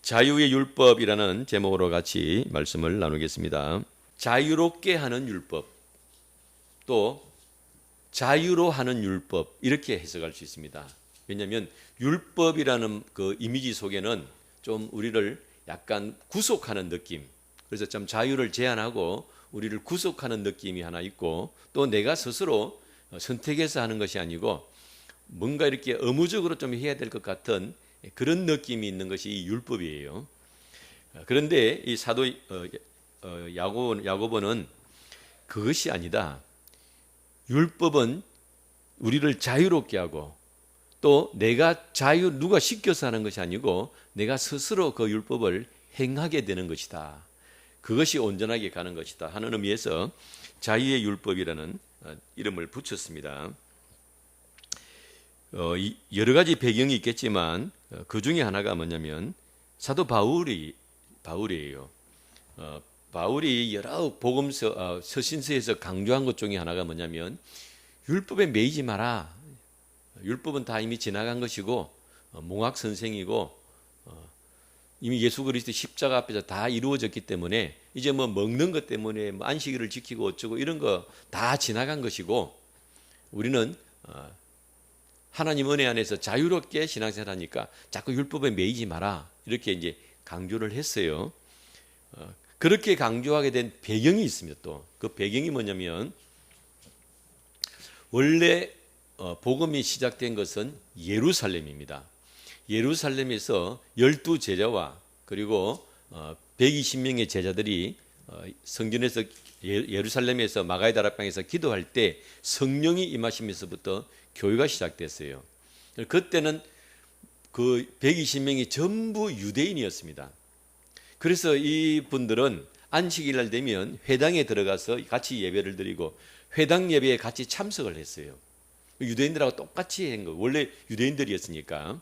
자유의 율법이라는 제목으로 같이 말씀을 나누겠습니다. 자유롭게 하는 율법, 또 자유로 하는 율법, 이렇게 해석할 수 있습니다. 왜냐하면 율법이라는 그 이미지 속에는 좀 우리를 약간 구속하는 느낌, 그래서 좀 자유를 제한하고 우리를 구속하는 느낌이 하나 있고, 또 내가 스스로 선택해서 하는 것이 아니고 뭔가 이렇게 의무적으로 좀 해야 될 것 같은 그런 느낌이 있는 것이 이 율법이에요. 그런데 이 사도 야고보는 그것이 아니다. 율법은 우리를 자유롭게 하고, 또 내가 누가 시켜서 하는 것이 아니고 내가 스스로 그 율법을 행하게 되는 것이다. 그것이 온전하게 가는 것이다 하는 의미에서 자유의 율법이라는 이름을 붙였습니다. 여러 가지 배경이 있겠지만 그 중에 하나가 뭐냐면 사도 바울이에요. 바울이 여러 복음서 서신서에서 강조한 것 중에 하나가 뭐냐면 율법에 매이지 마라. 율법은 다 이미 지나간 것이고 몽학 선생이고 이미 예수 그리스도 십자가 앞에서 다 이루어졌기 때문에 이제 뭐 먹는 것 때문에 뭐 안식일을 지키고 어쩌고 이런 거 다 지나간 것이고, 우리는 하나님 은혜 안에서 자유롭게 신앙생활하니까 자꾸 율법에 매이지 마라, 이렇게 이제 강조를 했어요. 그렇게 강조하게 된 배경이 있습니다. 또 그 배경이 뭐냐면 원래 복음이 시작된 것은 예루살렘입니다. 예루살렘에서 12제자와 그리고 120명의 제자들이 성전에서 예루살렘에서 마가의 다락방에서 기도할 때 성령이 임하시면서부터 교회가 시작됐어요. 그때는 그 120명이 전부 유대인이었습니다. 그래서 이분들은 안식일 날 되면 회당에 들어가서 같이 예배를 드리고 회당 예배에 같이 참석을 했어요. 유대인들하고 똑같이 한 거, 원래 유대인들이었으니까.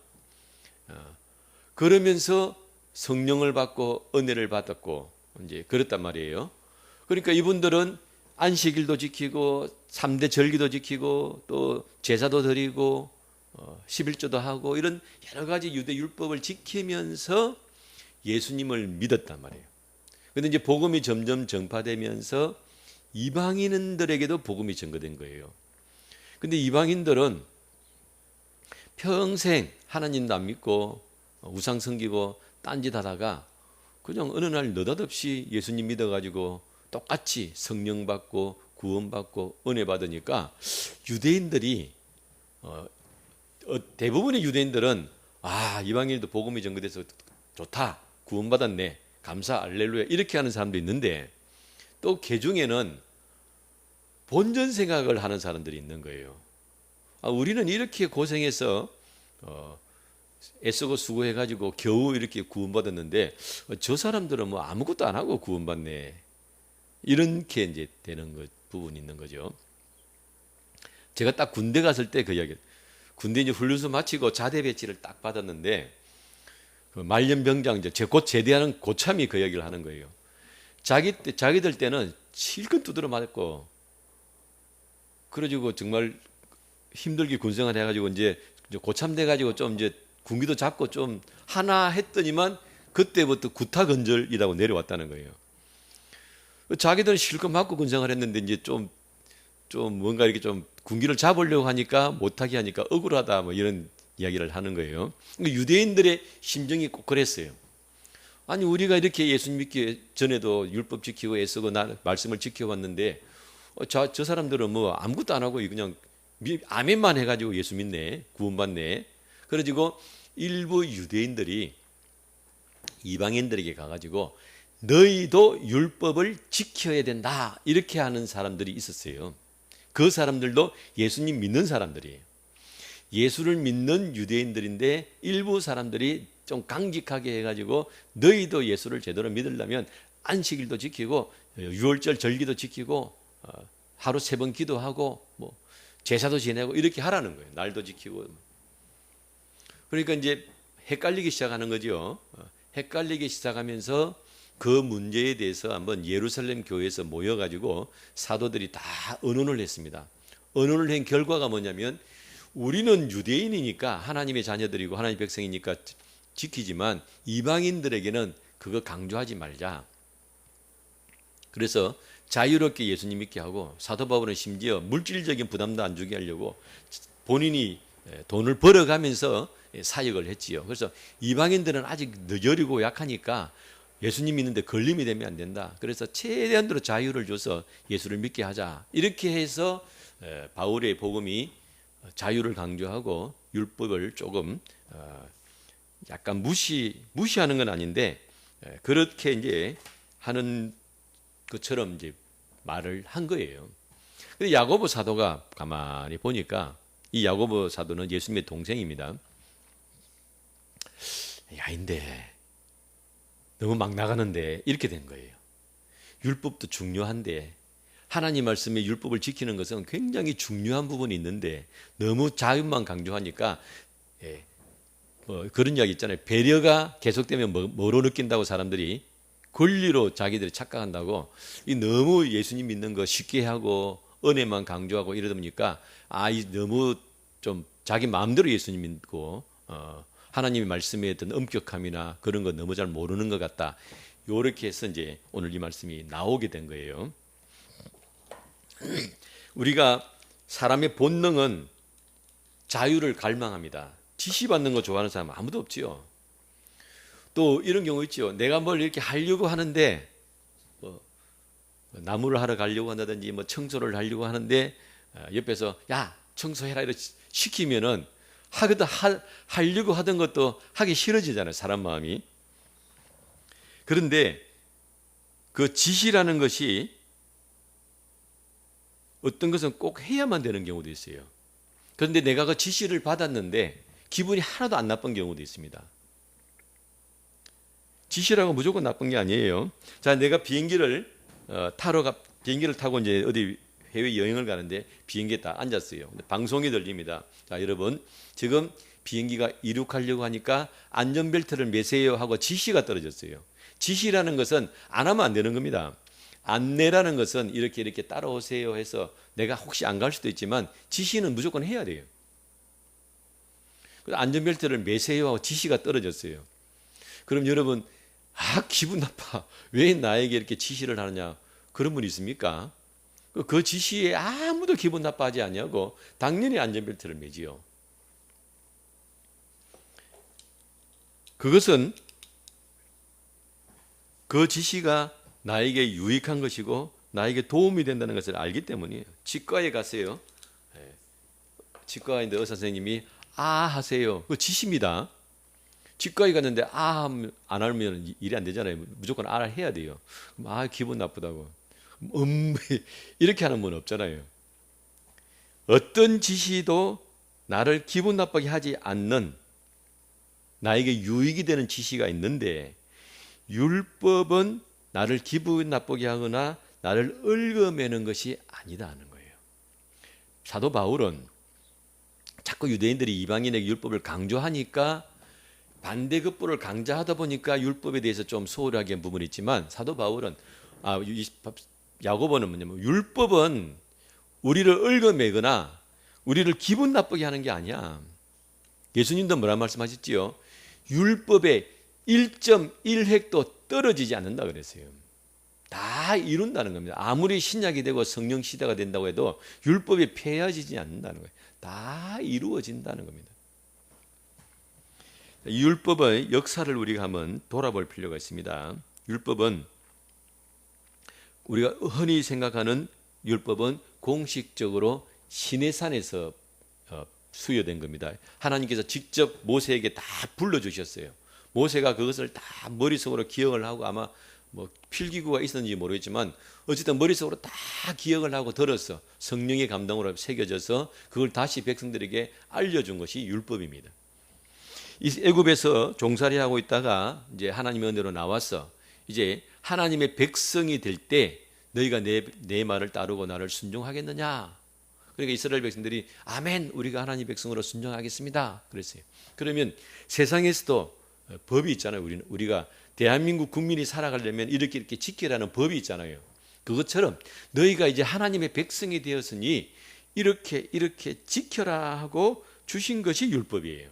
그러면서 성령을 받고 은혜를 받았고 이제 그랬단 말이에요. 그러니까 이분들은 안식일도 지키고 3대 절기도 지키고 또 제사도 드리고 11조도 하고 이런 여러 가지 유대 율법을 지키면서 예수님을 믿었단 말이에요. 그런데 이제 복음이 점점 전파되면서 이방인들에게도 복음이 전거된 거예요. 근데 이방인들은 평생 하나님도 안 믿고 우상 섬기고 딴짓 하다가 그냥 어느 날 느닷없이 예수님 믿어가지고 똑같이 성령 받고 구원 받고 은혜 받으니까 유대인들이 대부분의 유대인들은 이방인도 복음이 전거돼서 좋다, 구원 받았네, 감사, 알렐루야, 이렇게 하는 사람도 있는데 또 그 중에는 본전 생각을 하는 사람들이 있는 거예요. 우리는 이렇게 고생해서 애쓰고 수고해가지고 겨우 이렇게 구원받았는데 저 사람들은 뭐 아무것도 안 하고 구원받네, 이렇게 이제 되는 부분이 있는 거죠. 제가 딱 군대 갔을 때 그 이야기, 군대 이제 훈련소 마치고 자대 배치를 딱 받았는데 그 말년병장 이제 곧 제대하는 고참이 그 이야기를 하는 거예요. 자기들 때는 실컷 두드려 맞았고, 그래가지고 정말 힘들게 군생활 해가지고 이제 고참 돼가지고 좀 이제 군기도 잡고 좀 하나 했더니만 그때부터 구타건절이라고 내려왔다는 거예요. 자기들은 실컷 맞고 군생활 했는데 이제 좀 뭔가 이렇게 좀 군기를 잡으려고 하니까 못하게 하니까 억울하다, 뭐 이런 이야기를 하는 거예요. 유대인들의 심정이 꼭 그랬어요. 아니 우리가 이렇게 예수님 믿기 전에도 율법 지키고 애쓰고 말씀을 지켜왔는데 저 사람들은 뭐 아무것도 안 하고 그냥 아멘만 해가지고 예수 믿네, 구원받네. 그래가지고 일부 유대인들이 이방인들에게 가가지고 너희도 율법을 지켜야 된다, 이렇게 하는 사람들이 있었어요. 그 사람들도 예수님 믿는 사람들이에요. 예수를 믿는 유대인들인데 일부 사람들이 좀 강직하게 해가지고 너희도 예수를 제대로 믿으려면 안식일도 지키고 유월절 절기도 지키고 하루 3번 기도하고 뭐 제사도 지내고 이렇게 하라는 거예요. 날도 지키고. 그러니까 이제 헷갈리기 시작하는 거죠. 헷갈리기 시작하면서 그 문제에 대해서 한번 예루살렘 교회에서 모여가지고 사도들이 다 의논을 했습니다. 의논을 한 결과가 뭐냐면 우리는 유대인이니까 하나님의 자녀들이고 하나님의 백성이니까 지키지만 이방인들에게는 그거 강조하지 말자. 그래서 자유롭게 예수님 믿게 하고, 사도 바울은 심지어 물질적인 부담도 안 주게 하려고 본인이 돈을 벌어가면서 사역을 했지요. 그래서 이방인들은 아직 여리고 약하니까 예수님 믿는데 걸림이 되면 안 된다. 그래서 최대한으로 자유를 줘서 예수를 믿게 하자. 이렇게 해서 바울의 복음이 자유를 강조하고 율법을 조금 약간 무시하는 건 아닌데, 그렇게 이제 하는 것처럼 이제 말을 한 거예요. 근데 야고보 사도가 가만히 보니까, 이 야고보 사도는 예수님의 동생입니다. 야인데 너무 막 나가는데 이렇게 된 거예요. 율법도 중요한데, 하나님 말씀의 율법을 지키는 것은 굉장히 중요한 부분이 있는데 너무 자유만 강조하니까, 그런 이야기 있잖아요. 배려가 계속되면 뭐로 느낀다고, 사람들이 권리로 자기들이 착각한다고. 이 너무 예수님 믿는 거 쉽게 하고 은혜만 강조하고 이러다 보니까 이 너무 좀 자기 마음대로 예수님 믿고 하나님의 말씀에 어떤 엄격함이나 그런 거 너무 잘 모르는 것 같다. 요렇게 해서 이제 오늘 이 말씀이 나오게 된 거예요. 우리가 사람의 본능은 자유를 갈망합니다. 지시받는 거 좋아하는 사람 아무도 없지요. 또 이런 경우 있죠. 내가 뭘 이렇게 하려고 하는데, 나무를 하러 가려고 한다든지 청소를 하려고 하는데 옆에서 야 청소해라 이렇게 시키면은 하려고 하던 것도 하기 싫어지잖아요, 사람 마음이. 그런데 그 지시라는 것이 어떤 것은 꼭 해야만 되는 경우도 있어요. 그런데 내가 그 지시를 받았는데 기분이 하나도 안 나쁜 경우도 있습니다. 지시라고 무조건 나쁜 게 아니에요. 자, 내가 비행기를 타고 이제 어디 해외 여행을 가는데 비행기에 딱 앉았어요. 근데 방송이 들립니다. 자, 여러분, 지금 비행기가 이륙하려고 하니까 안전벨트를 매세요 하고 지시가 떨어졌어요. 지시라는 것은 안 하면 안 되는 겁니다. 안내라는 것은 이렇게 따라오세요 해서 내가 혹시 안 갈 수도 있지만 지시는 무조건 해야 돼요. 안전벨트를 매세요 하고 지시가 떨어졌어요. 그럼 여러분, 기분 나빠. 왜 나에게 이렇게 지시를 하느냐. 그런 분 있습니까? 그 지시에 아무도 기분 나빠하지 않냐고 당연히 안전벨트를 매지요. 그것은 그 지시가 나에게 유익한 것이고 나에게 도움이 된다는 것을 알기 때문이에요. 치과에 가세요. 치과에 있는데 의사 선생님이 하세요. 그 지시입니다. 치과에 갔는데 안 하면 일이 안 되잖아요. 무조건 해야 돼요. 그럼 기분 나쁘다고. 이렇게 하는 분 없잖아요. 어떤 지시도 나를 기분 나쁘게 하지 않는, 나에게 유익이 되는 지시가 있는데, 율법은 나를 기분 나쁘게 하거나 나를 얽어매는 것이 아니다는 거예요. 사도 바울은 자꾸 유대인들이 이방인에게 율법을 강조하니까 반대급부를 강조하다 보니까 율법에 대해서 좀 소홀하게 한 부분이 있지만, 사도 바울은 야고보는 뭐냐면 율법은 우리를 얽어매거나 우리를 기분 나쁘게 하는 게 아니야. 예수님도 뭐라 말씀하셨지요? 율법의 1.1획도 떨어지지 않는다 그랬어요. 다 이룬다는 겁니다. 아무리 신약이 되고 성령 시대가 된다고 해도 율법이 폐해지지 않는다는 거예요. 다 이루어진다는 겁니다. 율법의 역사를 우리가 한번 돌아볼 필요가 있습니다. 율법은, 우리가 흔히 생각하는 율법은 공식적으로 시내산에서 수여된 겁니다. 하나님께서 직접 모세에게 다 불러주셨어요. 모세가 그것을 다 머릿속으로 기억을 하고, 아마 필기구가 있었는지 모르겠지만 어쨌든 머릿속으로 다 기억을 하고 들어서 성령의 감동으로 새겨져서 그걸 다시 백성들에게 알려준 것이 율법입니다. 이 애굽에서 종살이하고 있다가 이제 하나님의 은혜로 나와서 이제 하나님의 백성이 될 때 너희가 내 말을 따르고 나를 순종하겠느냐. 그러니까 이스라엘 백성들이 아멘, 우리가 하나님 백성으로 순종하겠습니다 그랬어요. 그러면 세상에서도 법이 있잖아요. 우리가 대한민국 국민이 살아가려면 이렇게 지키라는 법이 있잖아요. 그것처럼 너희가 이제 하나님의 백성이 되었으니 이렇게 지켜라 하고 주신 것이 율법이에요.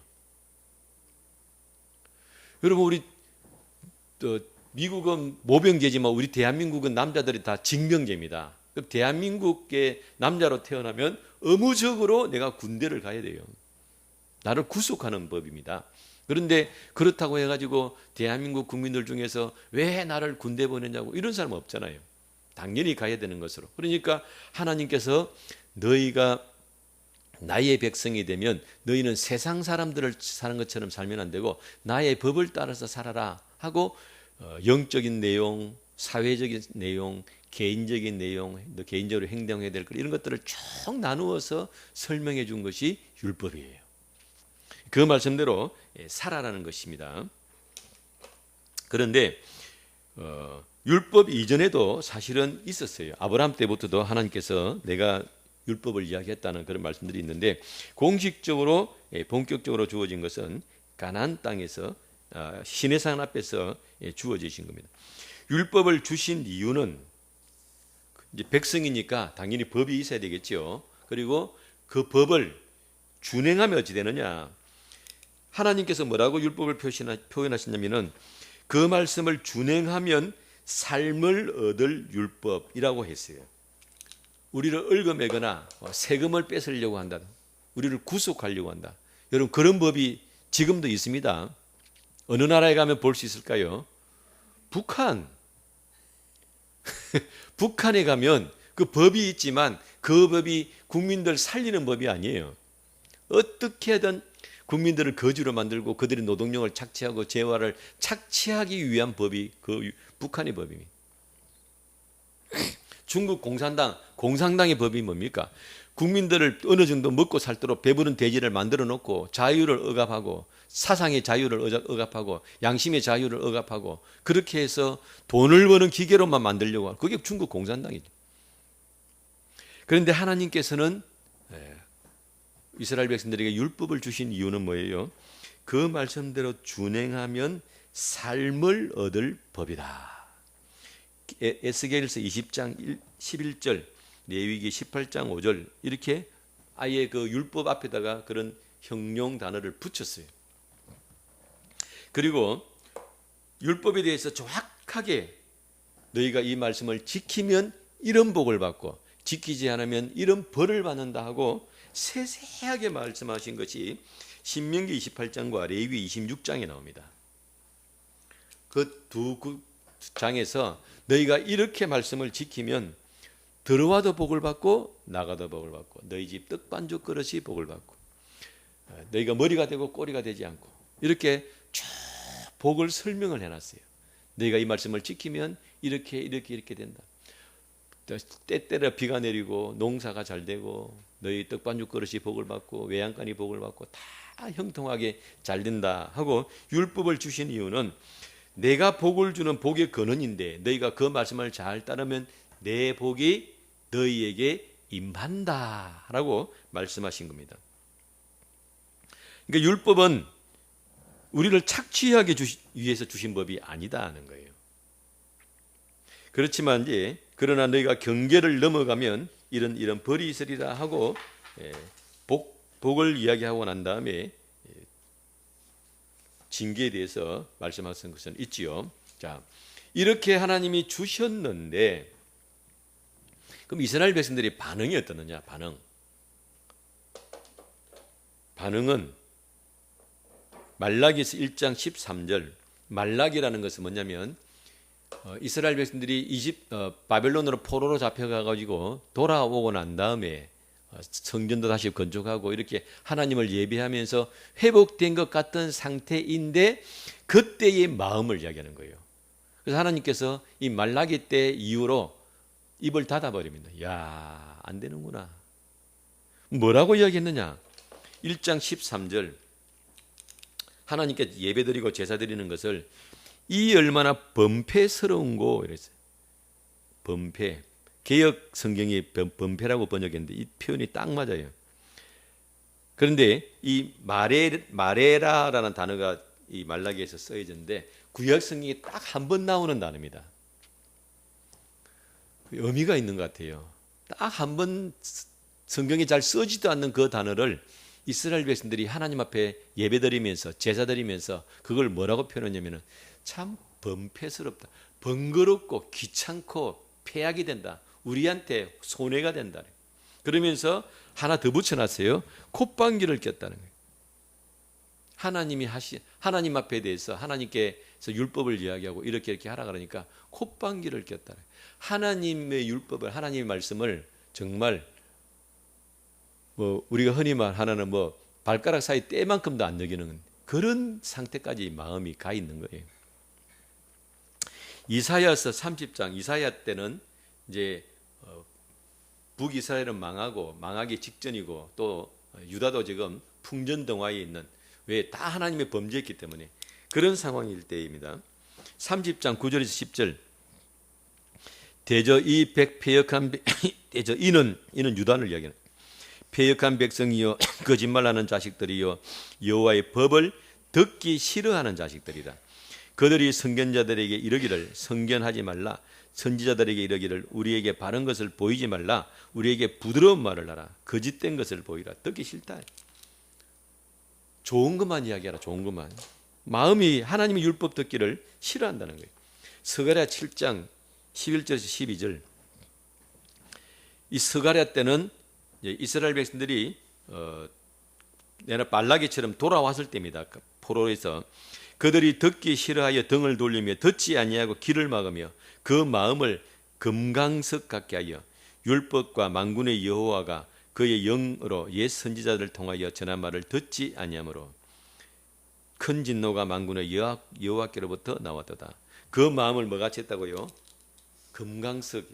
여러분 우리 미국은 모병제지만 우리 대한민국은 남자들이 다 징병제입니다. 그럼 대한민국의 남자로 태어나면 의무적으로 내가 군대를 가야 돼요. 나를 구속하는 법입니다. 그런데 그렇다고 해가지고 대한민국 국민들 중에서 왜 나를 군대 보내냐고 이런 사람은 없잖아요. 당연히 가야 되는 것으로. 그러니까 하나님께서 너희가 나의 백성이 되면 너희는 세상 사람들을 사는 것처럼 살면 안 되고 나의 법을 따라서 살아라 하고 영적인 내용, 사회적인 내용, 개인적인 내용, 너 개인적으로 행동해야 될 것 이런 것들을 쭉 나누어서 설명해 준 것이 율법이에요. 그 말씀대로 살아라는 것입니다. 그런데 율법 이전에도 사실은 있었어요. 아브라함 때부터도 하나님께서 내가 율법을 이야기했다는 그런 말씀들이 있는데 공식적으로 본격적으로 주어진 것은 가나안 땅에서 시내산 앞에서 주어지신 겁니다. 율법을 주신 이유는 이제 백성이니까 당연히 법이 있어야 되겠죠. 그리고 그 법을 준행하면 어찌 되느냐? 하나님께서 뭐라고 율법을 표현하시냐면은 그 말씀을 준행하면 삶을 얻을 율법이라고 했어요. 우리를 얽어매거나 세금을 뺏으려고 한다. 우리를 구속하려고 한다. 여러분 그런 법이 지금도 있습니다. 어느 나라에 가면 볼 수 있을까요? 북한. 북한에 가면 그 법이 있지만 그 법이 국민들 살리는 법이 아니에요. 어떻게든 국민들을 거지로 만들고 그들의 노동력을 착취하고 재화를 착취하기 위한 법이 그 북한의 법입니다. 중국 공산당의 법이 뭡니까? 국민들을 어느 정도 먹고 살도록 배부른 대지를 만들어 놓고 자유를 억압하고 사상의 자유를 억압하고 양심의 자유를 억압하고 그렇게 해서 돈을 버는 기계로만 만들려고 하고 그게 중국 공산당이죠. 그런데 하나님께서는 이스라엘 백성들에게 율법을 주신 이유는 뭐예요? 그 말씀대로 준행하면 삶을 얻을 법이다. 에스겔서 20장 11절, 레위기 18장 5절 이렇게 아예 그 율법 앞에다가 그런 형용 단어를 붙였어요. 그리고 율법에 대해서 정확하게 너희가 이 말씀을 지키면 이런 복을 받고 지키지 않으면 이런 벌을 받는다 하고 세세하게 말씀하신 것이 신명기 28장과 레위기 26장에 나옵니다. 그 두 장에서 너희가 이렇게 말씀을 지키면 들어와도 복을 받고 나가도 복을 받고 너희 집 떡반죽 그릇이 복을 받고 너희가 머리가 되고 꼬리가 되지 않고 이렇게 쭉 복을 설명을 해놨어요. 너희가 이 말씀을 지키면 이렇게 된다. 때때로 비가 내리고 농사가 잘 되고 너희 떡반죽 그릇이 복을 받고 외양간이 복을 받고 다 형통하게 잘 된다 하고 율법을 주신 이유는 내가 복을 주는 복의 근원인데 너희가 그 말씀을 잘 따르면 내 복이 너희에게 임한다 라고 말씀하신 겁니다. 그러니까 율법은 우리를 착취하기 위해서 주신 법이 아니다는 거예요. 그렇지만 이제 그러나 너희가 경계를 넘어가면 이런 벌이 있으리라 하고 복을 이야기하고 난 다음에 징계에 대해서 말씀하신 것은 있지요. 자, 이렇게 하나님이 주셨는데 그럼 이스라엘 백성들이 반응이 어떻느냐? 반응은 말라기서 1장 13절 말라기라는 것은 뭐냐면 이스라엘 백성들이 바벨론으로 포로로 잡혀가 가지고 돌아오고 난 다음에 성전도 다시 건축하고 이렇게 하나님을 예배하면서 회복된 것 같은 상태인데 그때의 마음을 이야기하는 거예요. 그래서 하나님께서 이 말라기 때 이후로 입을 닫아버립니다. 야, 안 되는구나. 뭐라고 이야기했느냐? 1장 13절 하나님께 예배드리고 제사드리는 것을 이 얼마나 범패스러운고 이랬어요. 범패. 개역 성경이 범패라고 번역했는데 이 표현이 딱 맞아요. 그런데 이 마레라라는 단어가 이 말라기에서 쓰여졌는데 구약 성경이 딱 한 번 나오는 단어입니다. 의미가 있는 것 같아요. 딱 한 번 성경이 잘 쓰지도 않는 그 단어를 이스라엘 백성들이 하나님 앞에 예배드리면서 제사드리면서 그걸 뭐라고 표현하냐면은 참 번패스럽다, 번거롭고 귀찮고 폐악이 된다, 우리한테 손해가 된다. 그러면서 하나 더 붙여놨어요. 콧방귀를 꼈다는 거예요. 하나님 앞에 대해서 하나님께서 율법을 이야기하고 이렇게 하라 그러니까 콧방귀를 꼈다. 하나님의 율법을, 하나님의 말씀을 정말 우리가 흔히 말하는 발가락 사이 때만큼도 안 여기는 그런 상태까지 마음이 가 있는 거예요. 이사야서 30장, 이사야 때는 이제 북이스라엘은 망하기 직전이고 또 유다도 지금 풍전등화에 있는, 왜 다 하나님의 범죄했기 때문에 그런 상황일 때입니다. 30장 9절에서 10절. 대저 이 백패역한 대저 이는 유다를 이야기하는, 패역한 백성이요 거짓말하는 자식들이요 여호와의 법을 듣기 싫어하는 자식들이다. 그들이 선견자들에게 이르기를 선견하지 말라, 선지자들에게 이르기를 우리에게 바른 것을 보이지 말라, 우리에게 부드러운 말을 하라, 거짓된 것을 보이라. 듣기 싫다. 좋은 것만 이야기하라. 좋은 것만. 마음이 하나님의 율법 듣기를 싫어한다는 거예요. 스가랴 7장 11절에서 12절. 이 스가랴 때는 이스라엘 백성들이 말라기처럼 돌아왔을 때입니다. 포로에서 그들이 듣기 싫어하여 등을 돌리며 듣지 아니하고 귀를 막으며 그 마음을 금강석 같게 하여 율법과 만군의 여호와가 그의 영으로 옛 선지자들을 통하여 전한 말을 듣지 아니하므로 큰 진노가 만군의 여호와께로부터 나왔도다. 그 마음을 뭐같이 했다고요? 금강석.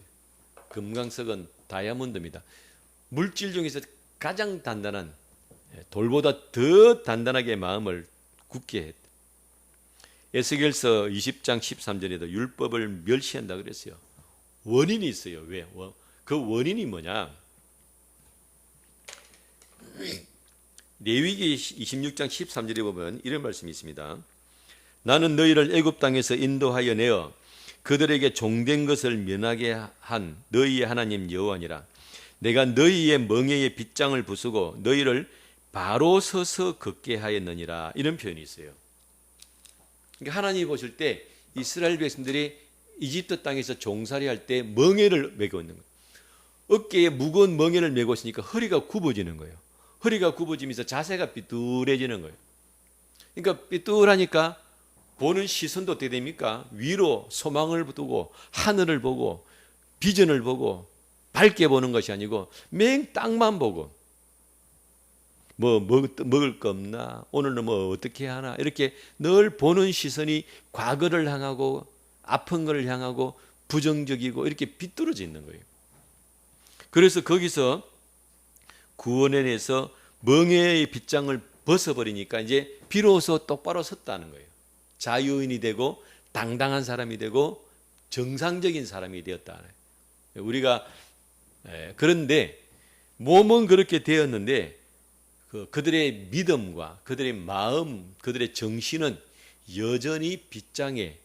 금강석은 다이아몬드입니다. 물질 중에서 가장 단단한, 돌보다 더 단단하게 마음을 굳게 했다. 에스겔서 20장 13절에도 율법을 멸시한다 그랬어요. 원인이 있어요. 왜? 그 원인이 뭐냐? 레위기 26장 13절에 보면 이런 말씀이 있습니다. 나는 너희를 애굽 땅에서 인도하여 내어 그들에게 종된 것을 면하게 한 너희의 하나님 여호와니라. 내가 너희의 멍에의 빗장을 부수고 너희를 바로 서서 걷게 하였느니라. 이런 표현이 있어요. 그러니까 하나님이 보실 때 이스라엘 백성들이 이집트 땅에서 종살이할 때 멍에를 메고 있는 거예요. 어깨에 무거운 멍에를 메고 있으니까 허리가 굽어지는 거예요. 허리가 굽어지면서 자세가 삐뚤해지는 거예요. 그러니까 삐뚤하니까 보는 시선도 어떻게 됩니까? 위로 소망을 두고 하늘을 보고 비전을 보고 밝게 보는 것이 아니고 맹 땅만 보고 먹을 거 없나? 오늘은 어떻게 하나? 이렇게 늘 보는 시선이 과거를 향하고 아픈 것을 향하고 부정적이고 이렇게 비뚤어져 있는 거예요. 그래서 거기서 구원에서 멍에의 빗장을 벗어버리니까 이제 비로소 똑바로 섰다는 거예요. 자유인이 되고 당당한 사람이 되고 정상적인 사람이 되었다. 우리가 그런데 몸은 그렇게 되었는데 그들의 믿음과 그들의 마음, 그들의 정신은 여전히 빗장에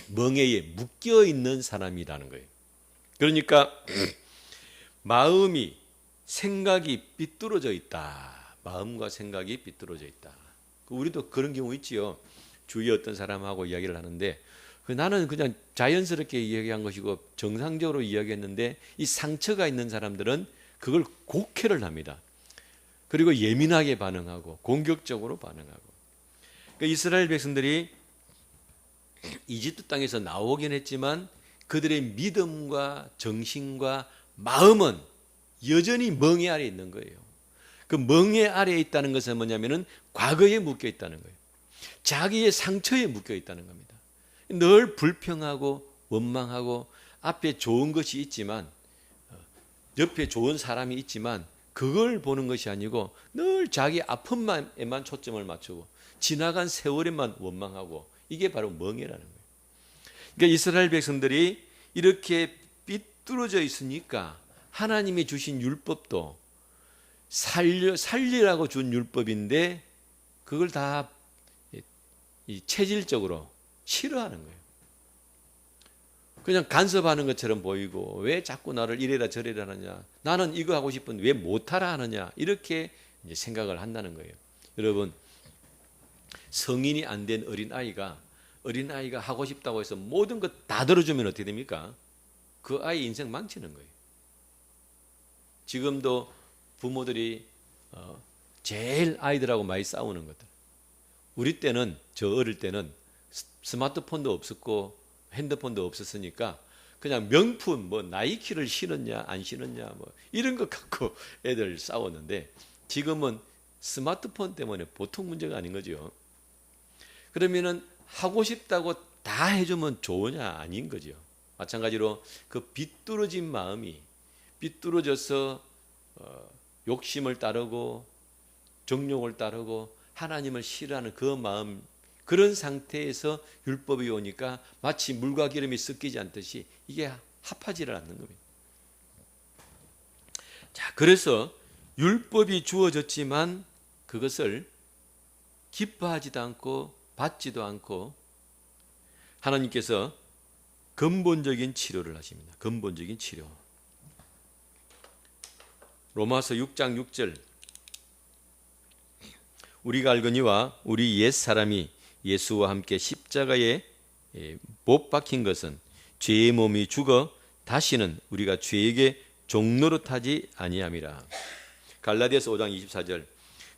멍에에 묶여 있는 사람이라는 거예요. 그러니까 마음이, 생각이 삐뚤어져 있다. 마음과 생각이 삐뚤어져 있다. 우리도 그런 경우 있지요. 주위에 어떤 사람하고 이야기를 하는데 나는 그냥 자연스럽게 이야기한 것이고 정상적으로 이야기했는데 이 상처가 있는 사람들은 그걸 곡해를 합니다. 그리고 예민하게 반응하고 공격적으로 반응하고. 그러니까 이스라엘 백성들이 이집트 땅에서 나오긴 했지만 그들의 믿음과 정신과 마음은 여전히 멍에 아래 있는 거예요. 그 멍에 아래에 있다는 것은 뭐냐면은 과거에 묶여 있다는 거예요. 자기의 상처에 묶여 있다는 겁니다. 늘 불평하고 원망하고 앞에 좋은 것이 있지만 옆에 좋은 사람이 있지만 그걸 보는 것이 아니고 늘 자기 아픔에만 초점을 맞추고 지나간 세월에만 원망하고 이게 바로 멍에라는 거예요. 그러니까 이스라엘 백성들이 이렇게 삐뚤어져 있으니까 하나님이 주신 율법도 살리라고 준 율법인데 그걸 다 체질적으로 싫어하는 거예요. 그냥 간섭하는 것처럼 보이고 왜 자꾸 나를 이래라 저래라 하느냐, 나는 이거 하고 싶은데 왜 못하라 하느냐, 이렇게 이제 생각을 한다는 거예요. 여러분, 성인이 안 된 어린아이가 하고 싶다고 해서 모든 것 다 들어주면 어떻게 됩니까? 그 아이 인생 망치는 거예요. 지금도 부모들이 제일 아이들하고 많이 싸우는 것들. 우리 때는, 저 어릴 때는 스마트폰도 없었고 핸드폰도 없었으니까 그냥 명품 뭐 나이키를 신었냐 안 신었냐 뭐 이런 것 갖고 애들 싸웠는데, 지금은 스마트폰 때문에 보통 문제가 아닌 거죠. 그러면은 하고 싶다고 다 해주면 좋으냐, 아닌 거죠. 마찬가지로 그 비뚤어진 마음이 비뚤어져서 욕심을 따르고 정욕을 따르고 하나님을 싫어하는 그 마음, 그런 상태에서 율법이 오니까 마치 물과 기름이 섞이지 않듯이 이게 합하지를 않는 겁니다. 자, 그래서 율법이 주어졌지만 그것을 기뻐하지도 않고 받지도 않고 하나님께서 근본적인 치료를 하십니다. 근본적인 치료. 로마서 6장 6절, 우리가 알거니와 우리 옛사람이 예수와 함께 십자가에 못 박힌 것은 죄의 몸이 죽어 다시는 우리가 죄에게 종노릇하지 아니함이라. 갈라디아서 5장 24절,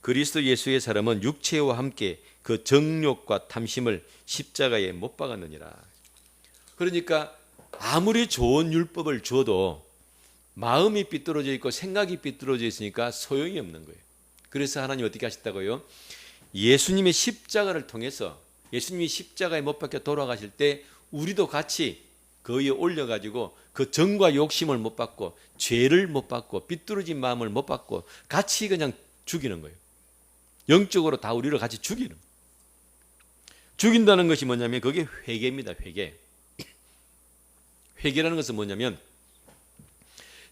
그리스도 예수의 사람은 육체와 함께 그 정욕과 탐심을 십자가에 못 박았느니라. 그러니까 아무리 좋은 율법을 줘도 마음이 삐뚤어져 있고 생각이 삐뚤어져 있으니까 소용이 없는 거예요. 그래서 하나님 어떻게 하셨다고요? 예수님의 십자가를 통해서, 예수님이 십자가에 못 박혀 돌아가실 때 우리도 같이 그 위에 올려가지고 그 정과 욕심을 못 받고 죄를 못 받고 삐뚤어진 마음을 못 받고 같이 그냥 죽이는 거예요. 영적으로 다 우리를 같이 죽이는 거예요. 죽인다는 것이 뭐냐면 그게 회개입니다. 회개. 회개라는 것은 뭐냐면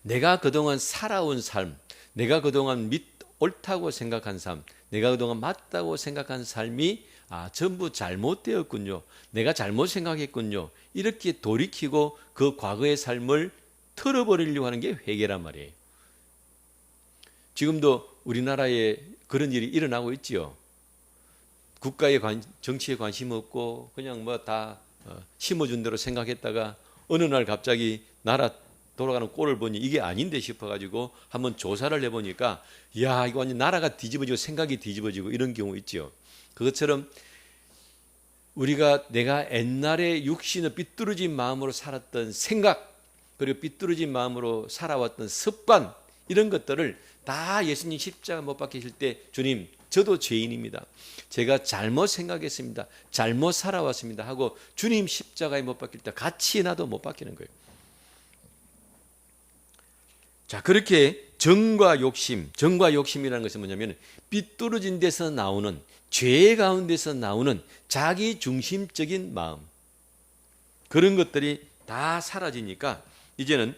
내가 그동안 살아온 삶, 내가 그동안 옳다고 생각한 삶, 내가 그동안 맞다고 생각한 삶이 전부 잘못되었군요, 내가 잘못 생각했군요, 이렇게 돌이키고 그 과거의 삶을 털어버리려고 하는 게 회개란 말이에요. 지금도 우리나라에 그런 일이 일어나고 있지요. 국가의 정치에 관심 없고 그냥 뭐 다 심어준 대로 생각했다가 어느 날 갑자기 나라 돌아가는 꼴을 보니 이게 아닌데 싶어가지고 한번 조사를 해보니까 야, 이거 완전 나라가 뒤집어지고 생각이 뒤집어지고 이런 경우 있죠. 그것처럼 내가 옛날에 육신의 삐뚤어진 마음으로 살았던 생각, 그리고 삐뚤어진 마음으로 살아왔던 습관, 이런 것들을 다 예수님 십자가 못 박히실 때 주님, 저도 죄인입니다, 제가 잘못 생각했습니다, 잘못 살아왔습니다 하고 주님 십자가에 못 박힐 때 같이 나도 못 박히는 거예요. 자, 그렇게 정과 욕심이라는 것은 뭐냐면 삐뚤어진 데서 나오는, 죄 가운데서 나오는 자기 중심적인 마음, 그런 것들이 다 사라지니까 이제는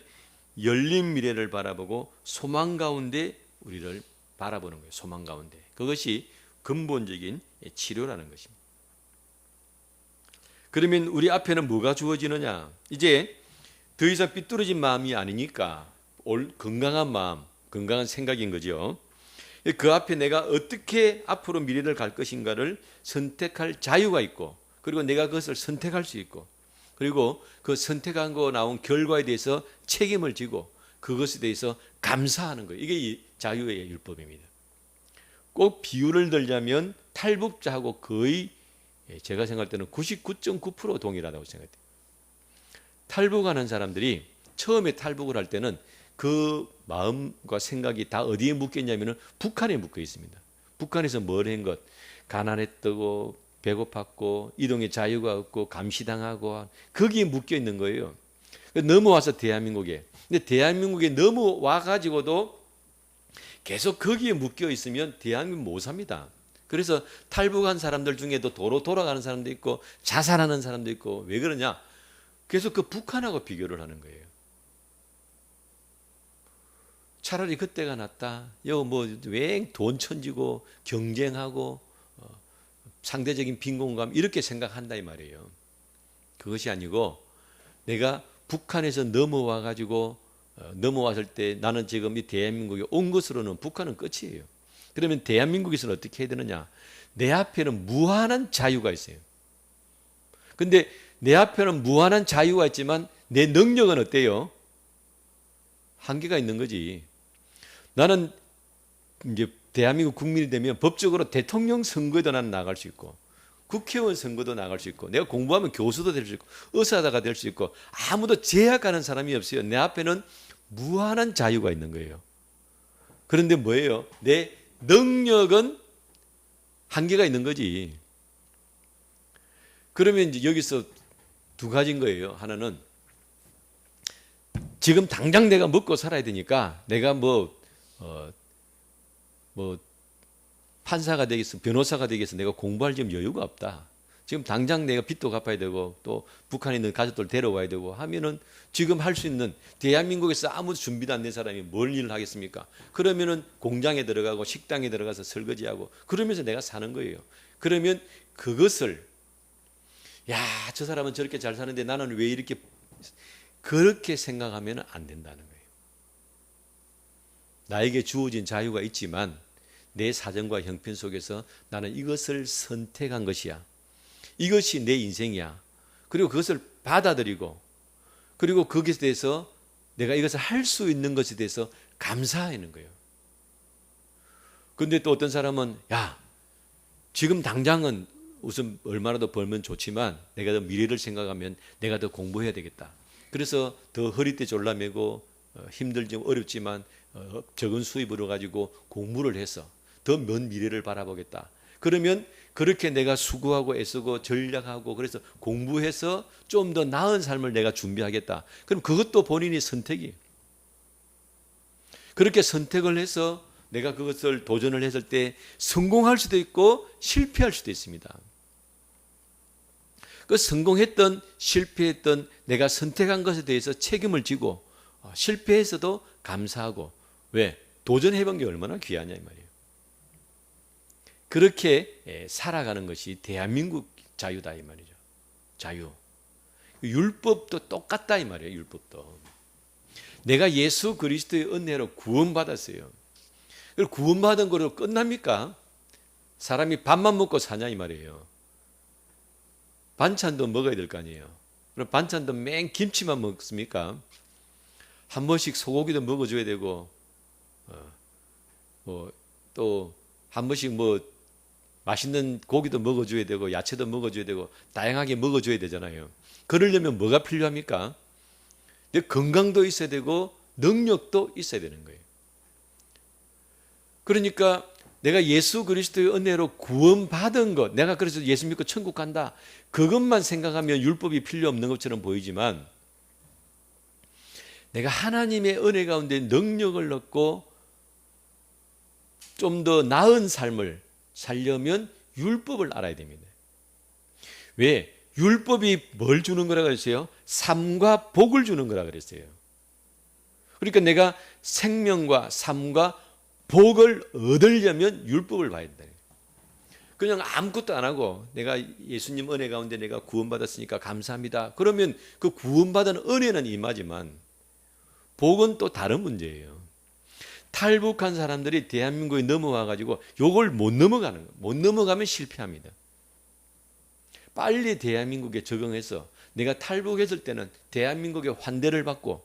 열린 미래를 바라보고 소망 가운데 우리를 바라보는 거예요. 소망 가운데. 그것이 근본적인 치료라는 것입니다. 그러면 우리 앞에는 뭐가 주어지느냐? 이제 더 이상 삐뚤어진 마음이 아니니까 건강한 마음, 건강한 생각인 거죠. 그 앞에 내가 어떻게 앞으로 미래를 갈 것인가를 선택할 자유가 있고, 그리고 내가 그것을 선택할 수 있고, 그리고 그 선택한 거 나온 결과에 대해서 책임을 지고 그것에 대해서 감사하는 거예요. 이게 자유의 율법입니다. 꼭 비유를 들자면 탈북자하고 거의 제가 생각할 때는 99.9% 동일하다고 생각해요. 탈북하는 사람들이 처음에 탈북을 할 때는 그 마음과 생각이 다 어디에 묶여 있냐면 북한에 묶여 있습니다. 북한에서 뭘 한 것, 가난했다고, 배고팠고, 이동의 자유가 없고, 감시당하고, 거기에 묶여 있는 거예요. 넘어와서 대한민국에. 근데 대한민국에 넘어와 가지고도 계속 거기에 묶여 있으면 대한민국 못 삽니다. 그래서 탈북한 사람들 중에도 도로 돌아가는 사람도 있고 자살하는 사람도 있고. 왜 그러냐? 계속 그 북한하고 비교를 하는 거예요. 차라리 그때가 낫다. 왜 돈 천지고 경쟁하고 상대적인 빈곤감 이렇게 생각한다 이 말이에요. 그것이 아니고 내가 북한에서 넘어와 가지고 넘어왔을 때 나는 지금 이 대한민국에 온 것으로는 북한은 끝이에요. 그러면 대한민국에서는 어떻게 해야 되느냐? 내 앞에는 무한한 자유가 있어요. 근데 내 앞에는 무한한 자유가 있지만 내 능력은 어때요? 한계가 있는 거지. 나는 이제 대한민국 국민이 되면 법적으로 대통령 선거에도 나는 나갈 수 있고 국회의원 선거도 나갈 수 있고 내가 공부하면 교수도 될 수 있고 의사가 될 수 있고 아무도 제약하는 사람이 없어요. 내 앞에는 무한한 자유가 있는 거예요. 그런데 뭐예요? 내 능력은 한계가 있는 거지. 그러면 이제 여기서 두 가지인 거예요. 하나는 지금 당장 내가 먹고 살아야 되니까 내가 뭐 판사가 되겠어, 변호사가 되겠어, 내가 공부할 지금 여유가 없다. 지금 당장 내가 빚도 갚아야 되고 또 북한에 있는 가족들 데려와야 되고 하면은 지금 할 수 있는 대한민국에서 아무 준비도 안 된 사람이 뭘 일을 하겠습니까? 그러면은 공장에 들어가고 식당에 들어가서 설거지하고 그러면서 내가 사는 거예요. 그러면 그것을 야, 저 사람은 저렇게 잘 사는데 나는 왜 이렇게 그렇게 생각하면 안 된다는 거예요. 나에게 주어진 자유가 있지만 내 사정과 형편 속에서 나는 이것을 선택한 것이야. 이것이 내 인생이야. 그리고 그것을 받아들이고 그리고 거기에 대해서 내가 이것을 할 수 있는 것에 대해서 감사하는 거예요. 그런데 또 어떤 사람은 야, 지금 당장은 우선 얼마나 더 벌면 좋지만 내가 더 미래를 생각하면 내가 더 공부해야 되겠다. 그래서 더 허리띠 졸라매고 힘들지 어렵지만 적은 수입으로 가지고 공부를 해서 더 먼 미래를 바라보겠다. 그러면 그렇게 내가 수고하고 애쓰고 전략하고 그래서 공부해서 좀 더 나은 삶을 내가 준비하겠다. 그럼 그것도 본인의 선택이에요. 그렇게 선택을 해서 내가 그것을 도전을 했을 때 성공할 수도 있고 실패할 수도 있습니다. 그 성공했던 실패했던 내가 선택한 것에 대해서 책임을 지고 실패해서도 감사하고 왜? 도전해본 게 얼마나 귀하냐 이 말이에요. 그렇게 살아가는 것이 대한민국 자유다 이 말이죠. 자유. 율법도 똑같다 이 말이에요. 율법도. 내가 예수 그리스도의 은혜로 구원받았어요. 그리고 구원받은 거로 끝납니까? 사람이 밥만 먹고 사냐 이 말이에요. 반찬도 먹어야 될 거 아니에요. 그럼 반찬도 맹 김치만 먹습니까? 한 번씩 소고기도 먹어줘야 되고 또 한 번씩 맛있는 고기도 먹어줘야 되고 야채도 먹어줘야 되고 다양하게 먹어줘야 되잖아요. 그러려면 뭐가 필요합니까? 건강도 있어야 되고 능력도 있어야 되는 거예요. 그러니까 내가 예수 그리스도의 은혜로 구원받은 것, 내가 그래서 예수 믿고 천국 간다, 그것만 생각하면 율법이 필요 없는 것처럼 보이지만 내가 하나님의 은혜 가운데 능력을 얻고 좀 더 나은 삶을 살려면 율법을 알아야 됩니다. 왜? 율법이 뭘 주는 거라 그랬어요? 삶과 복을 주는 거라 그랬어요. 그러니까 내가 생명과 삶과 복을 얻으려면 율법을 봐야 된다. 그냥 아무것도 안 하고 내가 예수님 은혜 가운데 내가 구원받았으니까 감사합니다. 그러면 그 구원받은 은혜는 임하지만 복은 또 다른 문제예요. 탈북한 사람들이 대한민국에 넘어와 가지고 요걸 못 넘어가는 거예요. 못 넘어가면 실패합니다. 빨리 대한민국에 적응해서 내가 탈북했을 때는 대한민국의 환대를 받고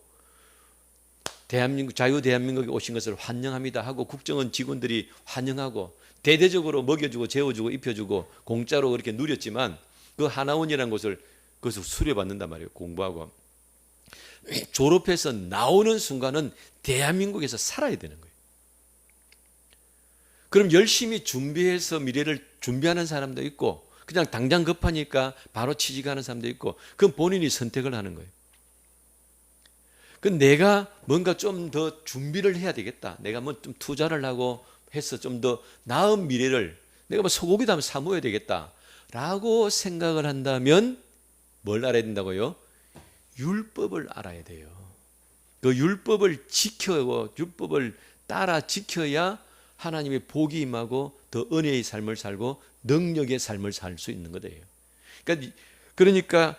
대한민국 자유 대한민국에 오신 것을 환영합니다 하고 국정원 직원들이 환영하고 대대적으로 먹여주고 재워주고 입혀주고 공짜로 그렇게 누렸지만 그 하나원이라는 곳을 그것을 수료받는단 말이에요. 공부하고 졸업해서 나오는 순간은 대한민국에서 살아야 되는 거예요. 그럼 열심히 준비해서 미래를 준비하는 사람도 있고 그냥 당장 급하니까 바로 취직하는 사람도 있고 그건 본인이 선택을 하는 거예요. 그 내가 뭔가 좀 더 준비를 해야 되겠다. 내가 뭐 좀 투자를 하고 해서 좀 더 나은 미래를 내가 뭐 소고기도 한번 사 먹어야 되겠다라고 생각을 한다면 뭘 알아야 된다고요? 율법을 알아야 돼요. 그 율법을 지켜고 율법을 따라 지켜야 하나님의 복이 임하고 더 은혜의 삶을 살고 능력의 삶을 살 수 있는 거예요. 그러니까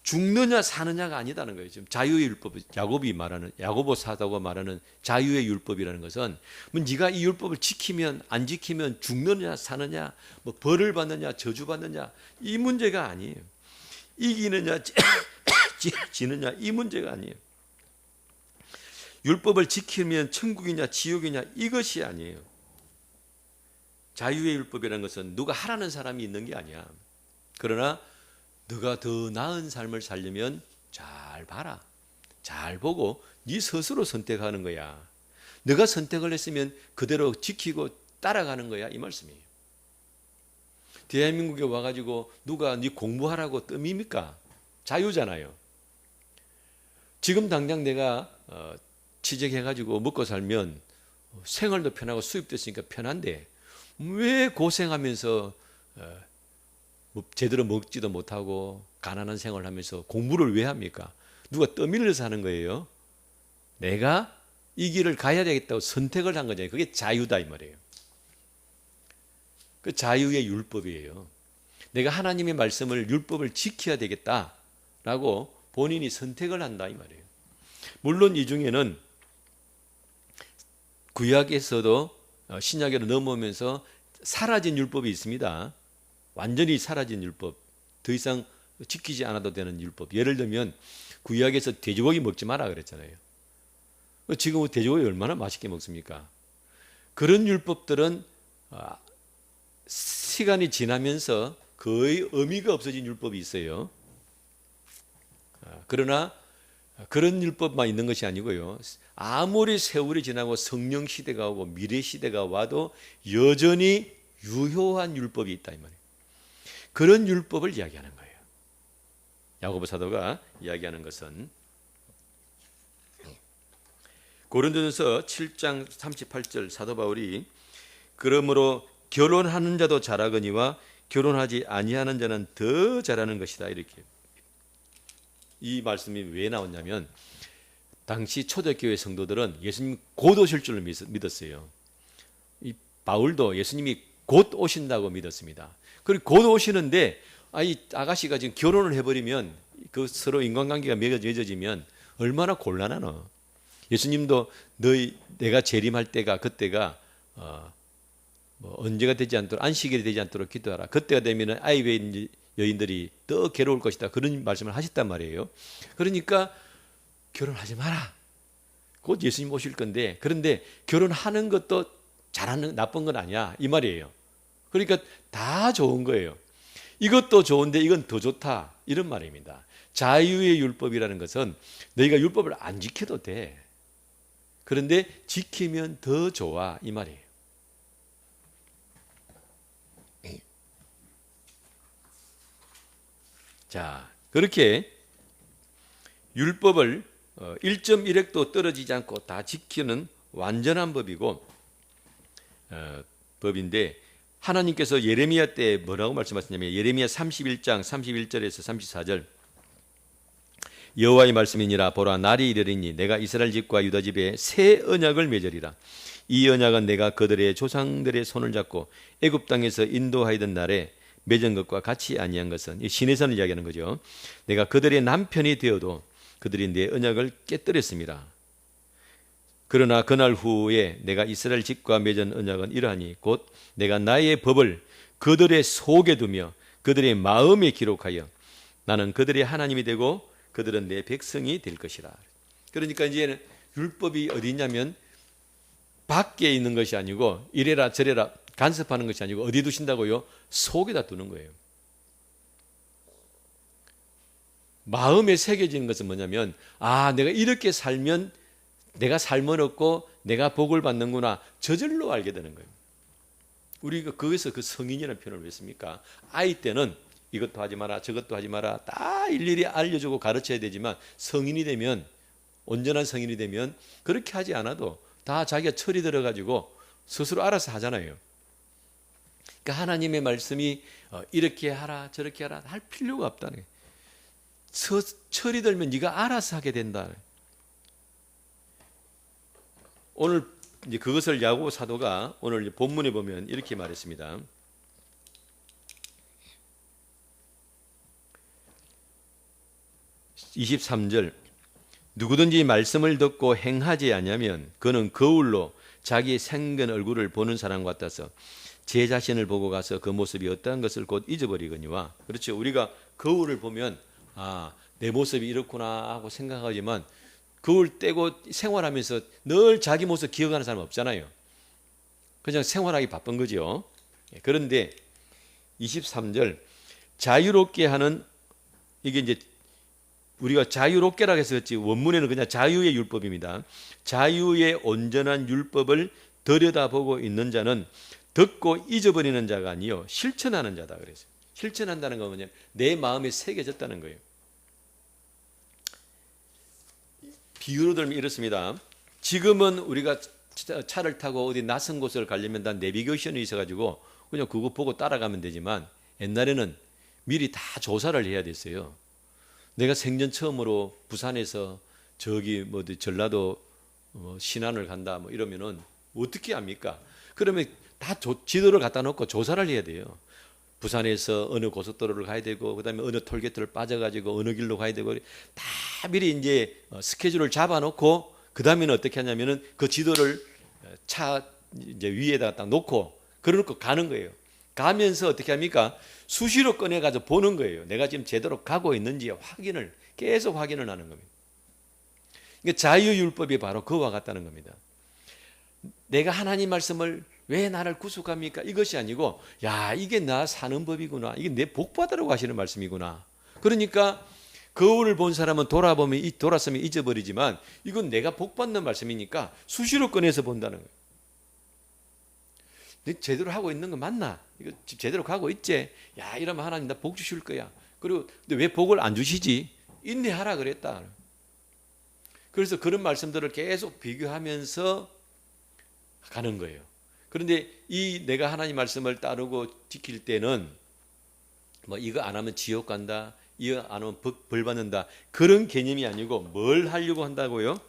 죽느냐 사느냐가 아니다는 거예요. 지금 자유의 율법, 야고보 사도가 말하는 자유의 율법이라는 것은 뭐 네가 이 율법을 지키면 안 지키면 죽느냐 사느냐, 뭐 벌을 받느냐 저주 받느냐 이 문제가 아니에요. 이기느냐 지느냐 이 문제가 아니에요. 율법을 지키면 천국이냐 지옥이냐 이것이 아니에요. 자유의 율법이라는 것은 누가 하라는 사람이 있는 게 아니야. 그러나 너가 더 나은 삶을 살려면 잘 봐라. 잘 보고 네 스스로 선택하는 거야. 너가 선택을 했으면 그대로 지키고 따라가는 거야. 이 말씀이에요. 대한민국에 와가지고 누가 네 공부하라고 뜸입니까? 자유잖아요. 지금 당장 내가 취직해가지고 먹고 살면 생활도 편하고 수입도 있으니까 편한데 왜 고생하면서 제대로 먹지도 못하고 가난한 생활을 하면서 공부를 왜 합니까? 누가 떠밀려서 하는 거예요. 내가 이 길을 가야 되겠다고 선택을 한 거잖아요. 그게 자유다 이 말이에요. 그 자유의 율법이에요. 내가 하나님의 말씀을 율법을 지켜야 되겠다라고 본인이 선택을 한다 이 말이에요. 물론 이 중에는 구약에서도 신약으로 넘어오면서 사라진 율법이 있습니다. 완전히 사라진 율법, 더 이상 지키지 않아도 되는 율법. 예를 들면 구약에서 돼지고기 먹지 마라 그랬잖아요. 지금 돼지고기 얼마나 맛있게 먹습니까? 그런 율법들은 시간이 지나면서 거의 의미가 없어진 율법이 있어요. 그러나 그런 율법만 있는 것이 아니고요. 아무리 세월이 지나고 성령 시대가 오고 미래 시대가 와도 여전히 유효한 율법이 있다 이 말이에요. 그런 율법을 이야기하는 거예요. 야고보 사도가 이야기하는 것은 고린도전서 7장 38절 사도 바울이 그러므로 결혼하는 자도 잘하거니와 결혼하지 아니하는 자는 더 잘하는 것이다 이렇게. 이 말씀이 왜 나왔냐면 당시 초대교회 성도들은 예수님 곧 오실 줄을 믿었어요. 이 바울도 예수님이 곧 오신다고 믿었습니다. 그리고 곧 오시는데 이 아가씨가 지금 결혼을 해버리면 그 서로 인간관계가 맺어지면 얼마나 곤란하노. 예수님도 내가 재림할 때가 그때가 뭐 언제가 되지 않도록 안식일이 되지 않도록 기도하라. 그때가 되면 아이의 여인들이 더 괴로울 것이다. 그런 말씀을 하셨단 말이에요. 그러니까 결혼하지 마라. 곧 예수님 오실 건데 그런데 결혼하는 것도 잘하는 나쁜 건 아니야 이 말이에요. 그러니까 다 좋은 거예요. 이것도 좋은데 이건 더 좋다 이런 말입니다. 자유의 율법이라는 것은 너희가 율법을 안 지켜도 돼. 그런데 지키면 더 좋아 이 말이에요. 자, 그렇게 율법을 1.1획도 떨어지지 않고 다 지키는 완전한 법이고 법인데 하나님께서 예레미야 때 뭐라고 말씀하셨냐면 예레미야 31장 31절에서 34절 여호와의 말씀이니라 보라 날이 이르리니 내가 이스라엘 집과 유다 집에 새 언약을 맺으리라. 이 언약은 내가 그들의 조상들의 손을 잡고 애굽 땅에서 인도하이던 날에 맺은 것과 같이 아니한 것은 이 시내산을 이야기하는 거죠. 내가 그들의 남편이 되어도 그들이 내 언약을 깨뜨렸습니다. 그러나 그날 후에 내가 이스라엘 집과 맺은 언약은 이러하니 곧 내가 나의 법을 그들의 속에 두며 그들의 마음에 기록하여 나는 그들의 하나님이 되고 그들은 내 백성이 될 것이라. 그러니까 이제는 율법이 어디 있냐면 밖에 있는 것이 아니고 이래라 저래라 간섭하는 것이 아니고 어디 두신다고요? 속에다 두는 거예요. 마음에 새겨지는 것은 뭐냐면 내가 이렇게 살면 내가 삶을 얻고 내가 복을 받는구나 저절로 알게 되는 거예요. 우리가 거기서 그 성인이라는 표현을 왜 씁니까? 아이 때는 이것도 하지 마라 저것도 하지 마라 다 일일이 알려주고 가르쳐야 되지만 성인이 되면 온전한 성인이 되면 그렇게 하지 않아도 다 자기가 철이 들어가지고 스스로 알아서 하잖아요. 그러니까 하나님의 말씀이 이렇게 하라 저렇게 하라 할 필요가 없다는 거예요. 철이 들면 네가 알아서 하게 된다. 오늘 이제 그것을 야고보 사도가 오늘 본문에 보면 이렇게 말했습니다. 23절 누구든지 말씀을 듣고 행하지 아니하면 그는 거울로 자기 생긴 얼굴을 보는 사람 같아서 제 자신을 보고 가서 그 모습이 어떠한 것을 곧 잊어버리거니와. 그렇죠. 우리가 거울을 보면 내 모습이 이렇구나 하고 생각하지만 거울 떼고 생활하면서 늘 자기 모습 기억하는 사람 없잖아요. 그냥 생활하기 바쁜 거죠. 그런데 23절 자유롭게 하는, 이게 이제 우리가 자유롭게라고 해서 그렇지 원문에는 그냥 자유의 율법입니다. 자유의 온전한 율법을 들여다보고 있는 자는 듣고 잊어버리는 자가 아니요 실천하는 자다 그랬어요. 실천한다는 건 뭐냐? 내 마음에 새겨졌다는 거예요. 비유로 들면 이렇습니다. 지금은 우리가 차를 타고 어디 낯선 곳을 가려면 다 내비게이션이 있어가지고 그냥 그거 보고 따라가면 되지만 옛날에는 미리 다 조사를 해야 됐어요. 내가 생전 처음으로 부산에서 저기 전라도 신안을 간다 이러면은 어떻게 합니까? 그러면 다 지도를 갖다 놓고 조사를 해야 돼요. 부산에서 어느 고속도로를 가야 되고 그다음에 어느 톨게이트를 빠져가지고 어느 길로 가야 되고 다 미리 이제 스케줄을 잡아놓고 그다음에는 어떻게 하냐면은 그 지도를 차 이제 위에다가 딱 놓고 그러놓고 가는 거예요. 가면서 어떻게 합니까? 수시로 꺼내가지고 보는 거예요. 내가 지금 제대로 가고 있는지 계속 확인을 하는 겁니다. 그러니까 자유율법이 바로 그와 같다는 겁니다. 내가 하나님 말씀을 왜 나를 구속합니까? 이것이 아니고 이게 나 사는 법이구나. 이게 내 복받으라고 하시는 말씀이구나. 그러니까 거울을 본 사람은 돌았으면 잊어버리지만 이건 내가 복받는 말씀이니까 수시로 꺼내서 본다는 거예요. 너 제대로 하고 있는 거 맞나? 이거 제대로 가고 있지? 이러면 하나님 나 복 주실 거야. 그리고 근데 왜 복을 안 주시지? 인내하라 그랬다. 그래서 그런 말씀들을 계속 비교하면서 가는 거예요. 그런데 내가 하나님 말씀을 따르고 지킬 때는 이거 안 하면 지옥 간다, 이거 안 하면 벌 받는다, 그런 개념이 아니고 뭘 하려고 한다고요?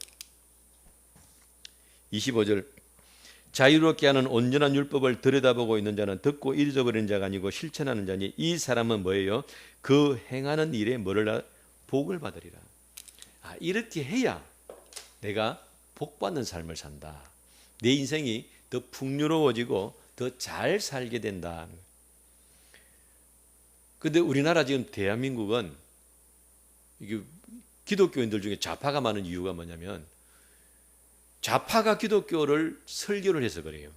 25절 자유롭게 하는 온전한 율법을 들여다보고 있는 자는 듣고 잊어버리는 자가 아니고 실천하는 자니 이 사람은 뭐예요? 그 행하는 일에 복을 받으리라. 이렇게 해야 내가 복 받는 삶을 산다. 내 인생이 더 풍요로워지고 더 잘 살게 된다. 그런데 우리나라 지금 대한민국은 이게 기독교인들 중에 좌파가 많은 이유가 뭐냐면 좌파가 기독교를 설교를 해서 그래요.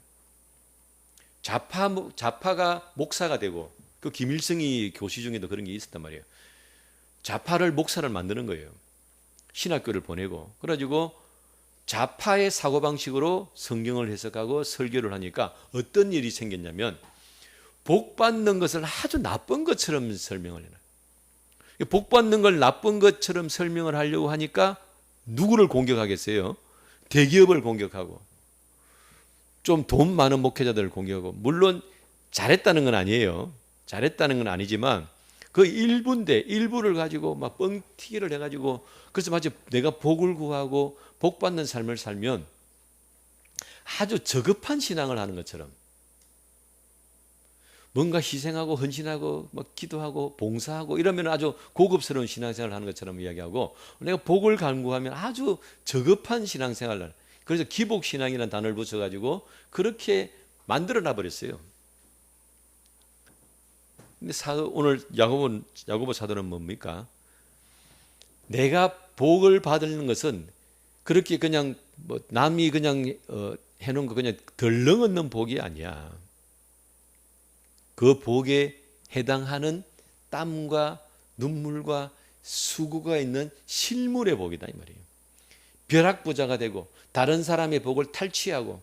좌파가 목사가 되고 그 김일성이 교시 중에도 그런 게 있었단 말이에요. 좌파를 목사를 만드는 거예요. 신학교를 보내고 그래가지고 좌파의 사고방식으로 성경을 해석하고 설교를 하니까 어떤 일이 생겼냐면 복 받는 것을 아주 나쁜 것처럼 설명을 해요. 복 받는 걸 나쁜 것처럼 설명을 하려고 하니까 누구를 공격하겠어요? 대기업을 공격하고 좀 돈 많은 목회자들을 공격하고, 물론 잘했다는 건 아니에요. 잘했다는 건 아니지만 그 일부를 가지고 막 뻥튀기를 해가지고 그래서 마치 내가 복을 구하고 복 받는 삶을 살면 아주 저급한 신앙을 하는 것처럼 뭔가 희생하고 헌신하고 막 기도하고 봉사하고 이러면 아주 고급스러운 신앙생활을 하는 것처럼 이야기하고, 내가 복을 간구하면 아주 저급한 신앙생활을 하는, 그래서 기복신앙이라는 단어를 붙여가지고 그렇게 만들어놔 버렸어요. 근데 오늘 야고보 사도는 뭡니까? 내가 복을 받는 것은 그렇게 그냥 남이 그냥 해놓은 거 그냥 덜렁 얻는 복이 아니야. 그 복에 해당하는 땀과 눈물과 수고가 있는 실물의 복이다 이 말이에요. 벼락부자가 되고 다른 사람의 복을 탈취하고,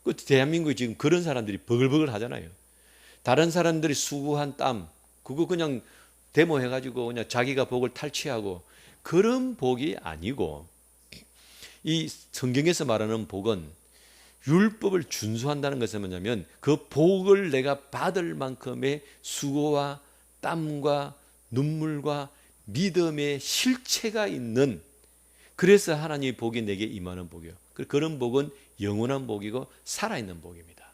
그 대한민국에 지금 그런 사람들이 버글버글 하잖아요. 다른 사람들이 수고한 땀 그거 그냥 데모해가지고 그냥 자기가 복을 탈취하고, 그런 복이 아니고 이 성경에서 말하는 복은 율법을 준수한다는 것은 뭐냐면 그 복을 내가 받을 만큼의 수고와 땀과 눈물과 믿음의 실체가 있는, 그래서 하나님의 복이 내게 임하는 복이요. 그런 복은 영원한 복이고 살아있는 복입니다.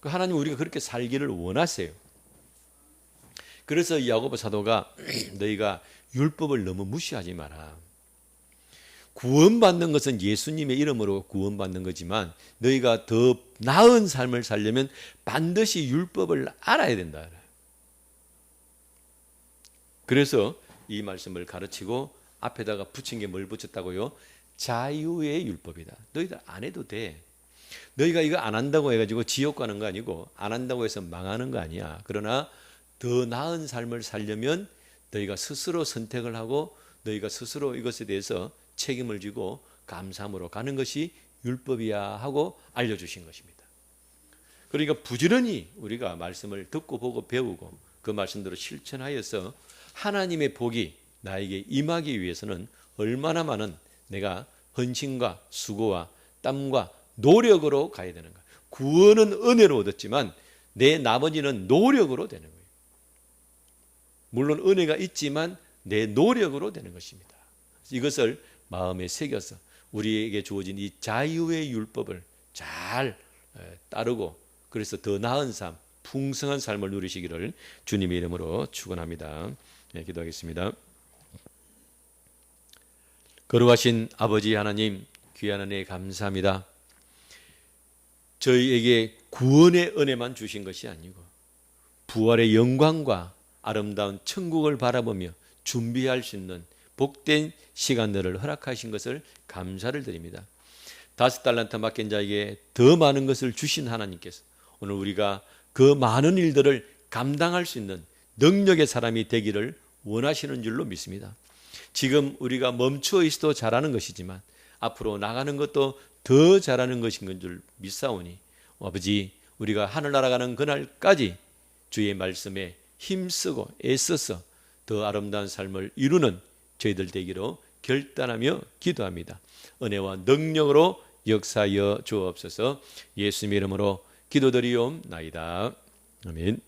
하나님 우리가 그렇게 살기를 원하세요. 그래서 야고보 사도가 너희가 율법을 너무 무시하지 마라. 구원받는 것은 예수님의 이름으로 구원받는 거지만 너희가 더 나은 삶을 살려면 반드시 율법을 알아야 된다. 그래서 이 말씀을 가르치고 앞에다가 붙인 게 뭘 붙였다고요? 자유의 율법이다. 너희들 안 해도 돼. 너희가 이거 안 한다고 해가지고 지옥 가는 거 아니고 안 한다고 해서 망하는 거 아니야. 그러나 더 나은 삶을 살려면 너희가 스스로 선택을 하고 너희가 스스로 이것에 대해서 책임을 지고 감사함으로 가는 것이 율법이야 하고 알려주신 것입니다. 그러니까 부지런히 우리가 말씀을 듣고 보고 배우고 그 말씀대로 실천하여서 하나님의 복이 나에게 임하기 위해서는 얼마나 많은 내가 헌신과 수고와 땀과 노력으로 가야 되는가. 구원은 은혜로 얻었지만 내 나머지는 노력으로 되는 거예요. 물론 은혜가 있지만 내 노력으로 되는 것입니다. 이것을 마음에 새겨서 우리에게 주어진 이 자유의 율법을 잘 따르고 그래서 더 나은 삶, 풍성한 삶을 누리시기를 주님의 이름으로 축원합니다. 네, 기도하겠습니다. 거룩하신 아버지 하나님, 귀한 은혜 감사합니다. 저희에게 구원의 은혜만 주신 것이 아니고 부활의 영광과 아름다운 천국을 바라보며 준비할 수 있는 복된 시간들을 허락하신 것을 감사를 드립니다. 5달란트 맡긴 자에게 더 많은 것을 주신 하나님께서 오늘 우리가 그 많은 일들을 감당할 수 있는 능력의 사람이 되기를 원하시는 줄로 믿습니다. 지금 우리가 멈추어 있어도 잘하는 것이지만 앞으로 나가는 것도 더 잘하는 것인 줄 믿사오니 아버지 우리가 하늘나라 가는 그날까지 주의 말씀에 힘쓰고 애써서 더 아름다운 삶을 이루는 저희들 되기로 결단하며 기도합니다. 은혜와 능력으로 역사하여 주옵소서. 예수님 이름으로 기도드리옵나이다. 아멘.